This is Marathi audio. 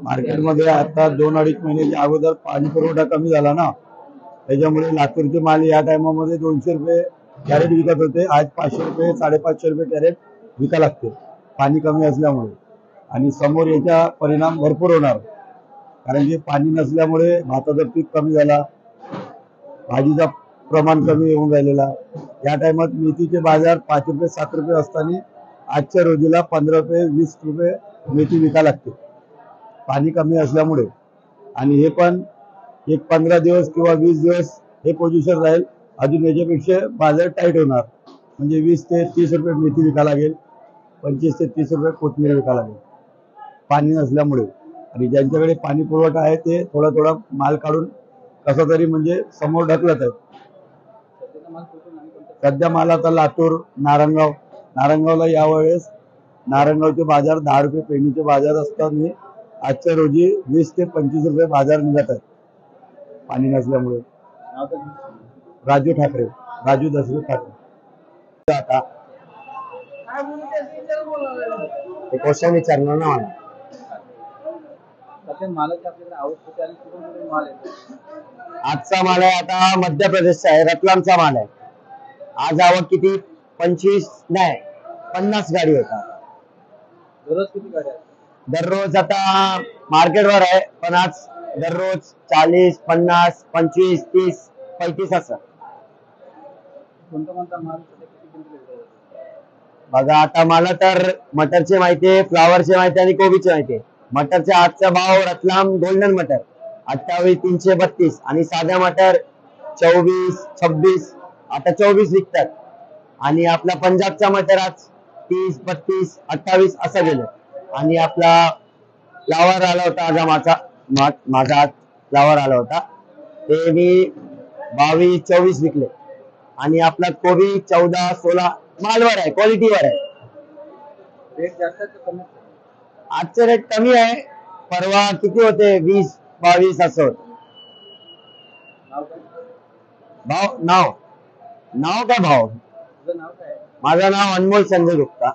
मार्केटमध्ये आता 2-2.5 महिन्याच्या अगोदर पाणी पुरवठा कमी झाला ना, त्याच्यामुळे लातूरचे माल या टायमामध्ये 200 रुपये कॅरेट विकत होते. आज 500 रुपये 550 रुपये कॅरेट विका लागते पाणी कमी असल्यामुळे. आणि समोर याचा परिणाम भरपूर होणार, कारण की पाणी नसल्यामुळे भाताचं पीक कमी झाला, भाजीचा प्रमाण कमी होऊन राहिलेला. या टायमात मेथीचे बाजार 5 रुपये 7 रुपये असताना आजच्या रोजीला 15 रुपये 20 रुपये मेथी विका लागते पाणी कमी असल्यामुळे. आणि हे पण एक 15 दिवस किंवा 20 दिवस हे पोझिशन राहील. अजून याच्यापेक्षा बाजार टाईट होणार, म्हणजे 20 ते 30 रुपये मेथी विका लागेल, 25 ते 30 रुपये कोथिंबीर विका लागेल पाणी नसल्यामुळे. आणि ज्यांच्याकडे पाणी पुरवठा आहे ते थोडा थोडा माल काढून कसा तरी म्हणजे समोर ढकलत आहेत. सध्या माल आता लातूर नारायणगावला यावेळेस नारायणगावचे बाजार 10 रुपये पेंडीचे बाजार असताना आजच्या रोजी 20 ते 25 रुपये बाजार निघत आहेत पाणी नसल्यामुळे. राजू दशरथ ठाकरे. आता क्वेश्चन विचारणार ना मला. आजचा माल आहे आता मध्य प्रदेशचा आहे, रतलामचा माल आहे. आज आवक किती? 50 गाडी होता. दररोज किती गाड्या? दररोज आता मार्केटवर आहे, पण आज दररोज 40, 50, 25, 30, 35 असं. कोणता माल बघा आता मला तर मटरचे माहिती आहे, फ्लावरचे माहिती आणि कोबीचे माहिती आहे. मटरचा आजचा भाव रतलाम गोल्डन मटर 28,332 आणि साधा मटर 24, 26, आता 24 विकतात. आणि आपला पंजाबचा मटर आज 30, 32, 28 असं गेलं. आणि आपला फ्लावर आला होता आज माझा आज फ्लावर आला होता, ते मी 22, 24 विकले. आणि आपला कोबी 14, 16 मालवर आहे, क्वालिटीवर आहे. रेट जास्त कमी? आजचे रेट कमी आहे, परवा किती होते 20, 22 असं होतं. नाव काय भाव? माझं नाव अनमोल संजय गुप्ता.